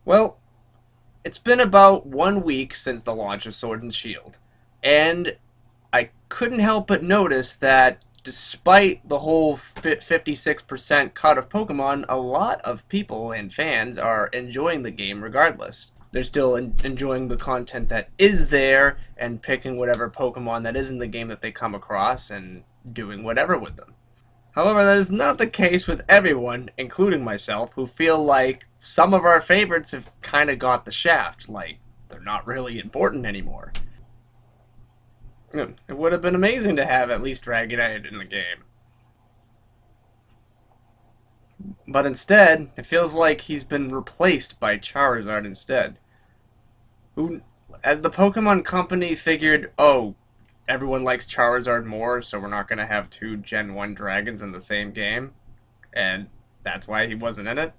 Well, it's been about 1 week since the launch of Sword and Shield, and I couldn't help but notice that despite the whole 56% cut of Pokemon, a lot of people and fans are enjoying the game regardless. They're still enjoying the content that is there and picking whatever Pokemon that is in the game that they come across and doing whatever with them. However, that is not the case with everyone, including myself, who feel like some of our favorites have kind of got the shaft, like they're not really important anymore. It would have been amazing to have at least Dragonite in the game. But instead, it feels like he's been replaced by Charizard instead. Who, as the Pokemon Company figured, oh, everyone likes Charizard more, so we're not going to have two Gen 1 dragons in the same game, and that's why he wasn't in it.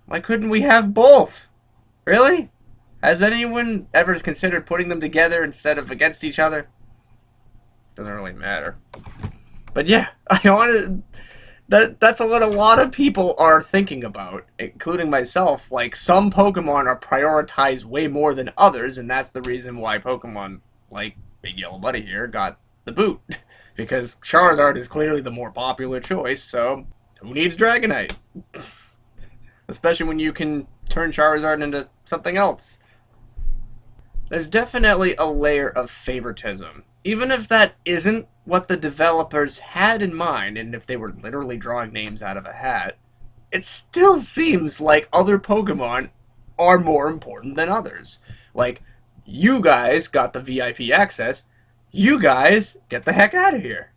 Why couldn't we have both? Really? Has anyone ever considered putting them together instead of against each other? Doesn't really matter. But yeah, I wanted that's what a lot of people are thinking about, including myself. Like, some Pokemon are prioritized way more than others, and that's the reason why Pokemon like Big Yellow Buddy here got the boot. Because Charizard is clearly the more popular choice, so who needs Dragonite? Especially when you can turn Charizard into something else. There's definitely a layer of favoritism. Even if that isn't what the developers had in mind, and if they were literally drawing names out of a hat, it still seems like other Pokemon are more important than others. Like, you guys got the VIP access, you guys get the heck out of here.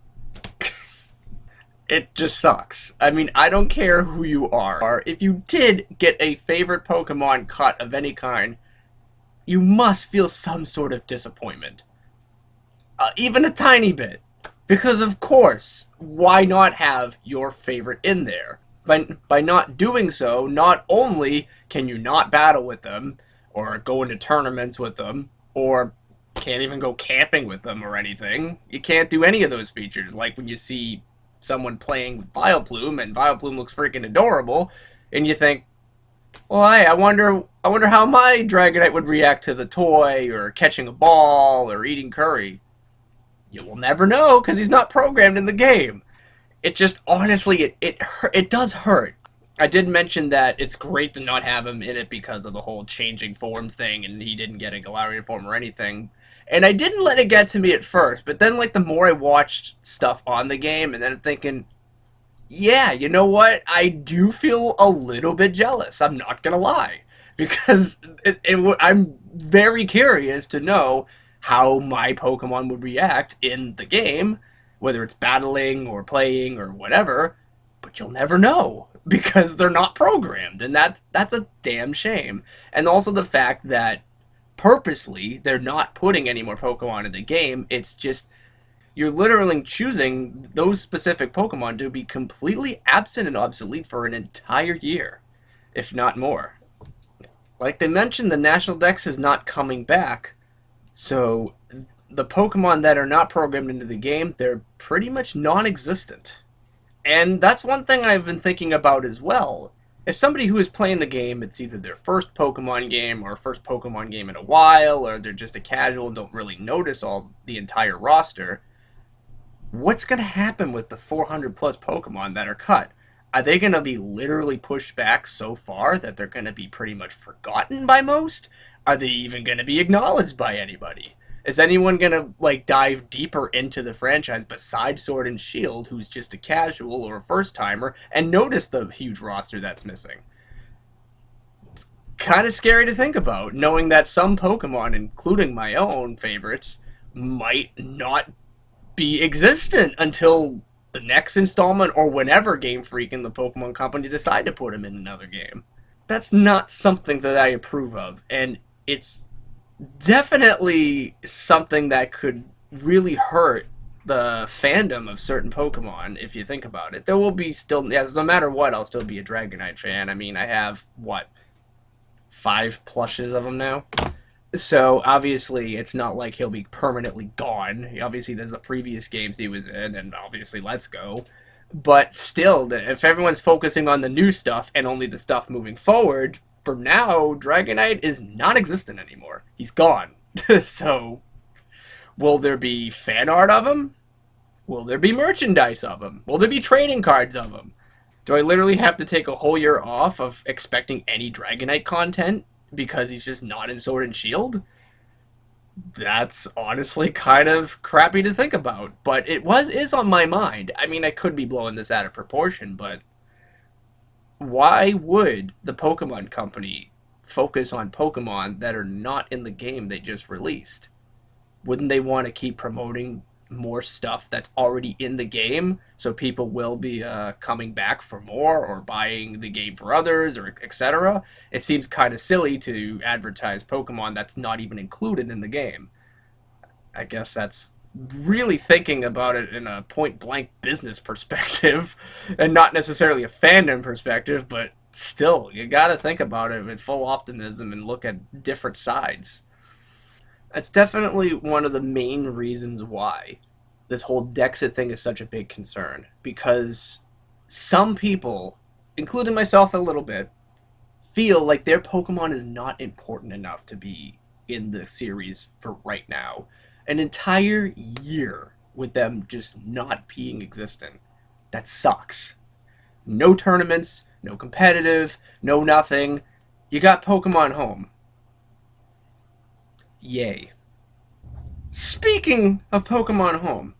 It just sucks. I mean, I don't care who you are. If you did get a favorite Pokemon cut of any kind, you must feel some sort of disappointment. Even a tiny bit. Because of course, why not have your favorite in there? By not doing so, not only can you not battle with them, or go into tournaments with them, or can't even go camping with them or anything, you can't do any of those features. Like when you see someone playing with Vileplume, and Vileplume looks freaking adorable, and you think, well, hey, I wonder how my Dragonite would react to the toy, or catching a ball, or eating curry. You will never know, because he's not programmed in the game. It just, honestly, it does hurt. I did mention that it's great to not have him in it because of the whole changing forms thing, and he didn't get a Galarian form or anything. And I didn't let it get to me at first, but then, like, the more I watched stuff on the game, and then I'm thinking, yeah, you know what? I do feel a little bit jealous. I'm not gonna lie. Because I'm very curious to know how my Pokemon would react in the game, whether it's battling or playing or whatever, but you'll never know because they're not programmed, and that's a damn shame. And also the fact that purposely they're not putting any more Pokemon in the game. It's just you're literally choosing those specific Pokemon to be completely absent and obsolete for an entire year, if not more. Like they mentioned, the National Dex is not coming back, so the Pokemon that are not programmed into the game, they're pretty much non-existent. And that's one thing I've been thinking about as well. If somebody who is playing the game, it's either their first Pokemon game or first Pokemon game in a while, or they're just a casual and don't really notice all the entire roster, what's going to happen with the 400 plus Pokemon that are cut? Are they going to be literally pushed back so far that they're going to be pretty much forgotten by most? Are they even going to be acknowledged by anybody? Is anyone going to like dive deeper into the franchise besides Sword and Shield, who's just a casual or a first timer, and notice the huge roster that's missing? It's kind of scary to think about, knowing that some Pokemon, including my own favorites, might not be existent until the next installment or whenever Game Freak and the Pokemon Company decide to put them in another game. That's not something that I approve of, and it's definitely something that could really hurt the fandom of certain Pokemon if you think about it. There will be still, yes, no matter what, I'll still be a Dragonite fan. I mean, I have, what, 5 plushes of them now? So, obviously, it's not like he'll be permanently gone. Obviously, there's the previous games he was in, and obviously Let's Go. But still, if everyone's focusing on the new stuff and only the stuff moving forward, for now, Dragonite is non-existent anymore. He's gone. So, will there be fan art of him? Will there be merchandise of him? Will there be trading cards of him? Do I literally have to take a whole year off of expecting any Dragonite content because he's just not in Sword and Shield? That's honestly kind of crappy to think about, but is on my mind. I mean, I could be blowing this out of proportion, but why would the Pokemon Company focus on Pokemon that are not in the game they just released? Wouldn't they want to keep promoting more stuff that's already in the game so people will be coming back for more or buying the game for others or etc.? It seems kind of silly to advertise Pokemon that's not even included in the game. I guess that's really thinking about it in a point blank business perspective and not necessarily a fandom perspective, but still, you gotta think about it with full optimism and look at different sides. That's definitely one of the main reasons why this whole Dexit thing is such a big concern. Because some people, including myself a little bit, feel like their Pokemon is not important enough to be in the series for right now. An entire year with them just not being existent. That sucks. No tournaments, no competitive, no nothing. You got Pokemon Home. Yay. Speaking of Pokemon Home,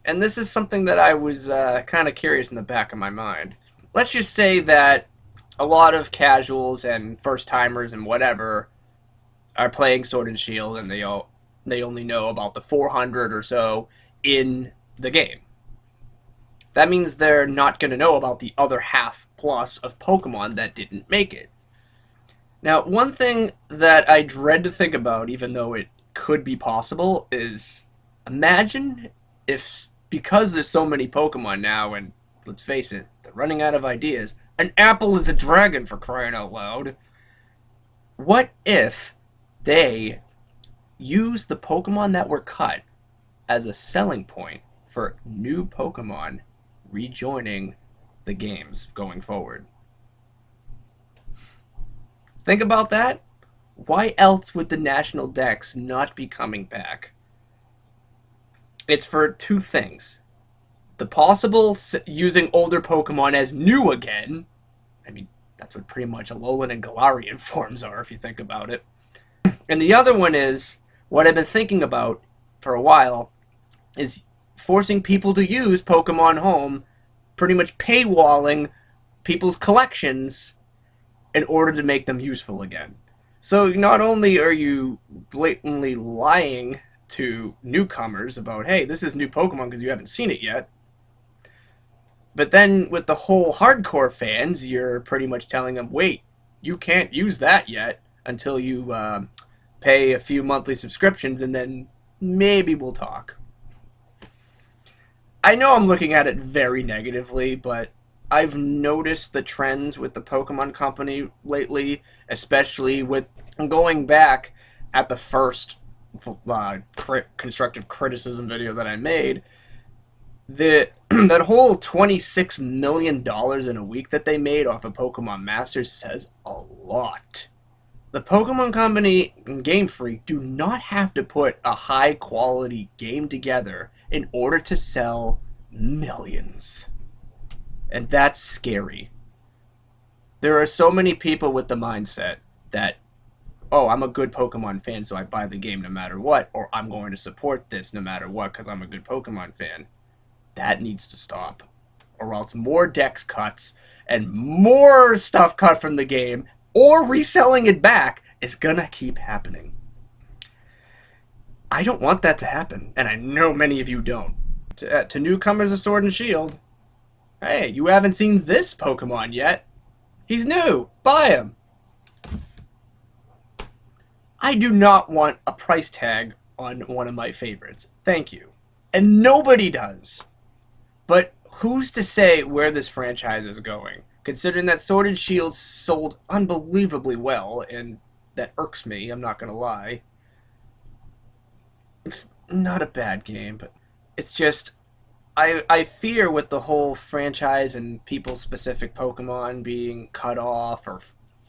and this is something that I was kind of curious in the back of my mind. Let's just say that a lot of casuals and first timers and whatever are playing Sword and Shield, and they only know about the 400 or so in the game. That means they're not going to know about the other half plus of Pokemon that didn't make it. Now, one thing that I dread to think about, even though it could be possible, is imagine if, because there's so many Pokemon now, and let's face it, they're running out of ideas, an apple is a dragon, for crying out loud. What if they use the Pokemon that were cut as a selling point for new Pokemon rejoining the games going forward? Think about that. Why else would the National Dex not be coming back? It's for two things. The possible using older Pokemon as new again. I mean, that's what pretty much Alolan and Galarian forms are, if you think about it. And the other one is, what I've been thinking about for a while, is forcing people to use Pokemon Home, pretty much paywalling people's collections in order to make them useful again. So not only are you blatantly lying to newcomers about, hey, this is new Pokemon because you haven't seen it yet, but then with the whole hardcore fans, you're pretty much telling them, wait, you can't use that yet until you pay a few monthly subscriptions, and then maybe we'll talk. I know I'm looking at it very negatively, but I've noticed the trends with the Pokemon Company lately, especially with going back at the first constructive criticism video that I made. That whole $26 million in a week that they made off of Pokemon Masters says a lot. The Pokemon Company and Game Freak do not have to put a high quality game together in order to sell millions. And that's scary. There are so many people with the mindset that, oh, I'm a good Pokemon fan, so I buy the game no matter what, or I'm going to support this no matter what because I'm a good Pokemon fan. That needs to stop. Or else more dex cuts and more stuff cut from the game, or reselling it back, is gonna keep happening. I don't want that to happen, and I know many of you don't. To newcomers of Sword and Shield, hey, you haven't seen this Pokemon yet. He's new. Buy him. I do not want a price tag on one of my favorites. Thank you. And nobody does. But who's to say where this franchise is going? Considering that Sword and Shield sold unbelievably well, and that irks me, I'm not gonna lie. It's not a bad game, but it's just, I fear with the whole franchise and people-specific Pokemon being cut off or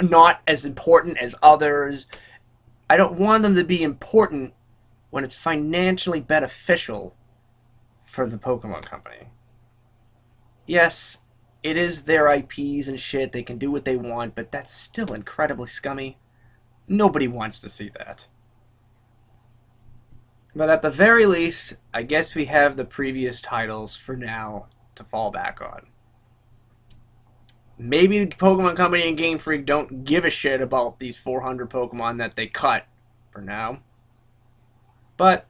not as important as others. I don't want them to be important when it's financially beneficial for the Pokemon Company. Yes, it is their IPs and shit. They can do what they want, but that's still incredibly scummy. Nobody wants to see that. But at the very least, I guess we have the previous titles for now to fall back on. Maybe the Pokemon Company and Game Freak don't give a shit about these 400 Pokemon that they cut for now. But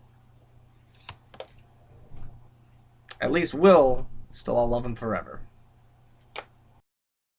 at least Will still, I'll love him forever.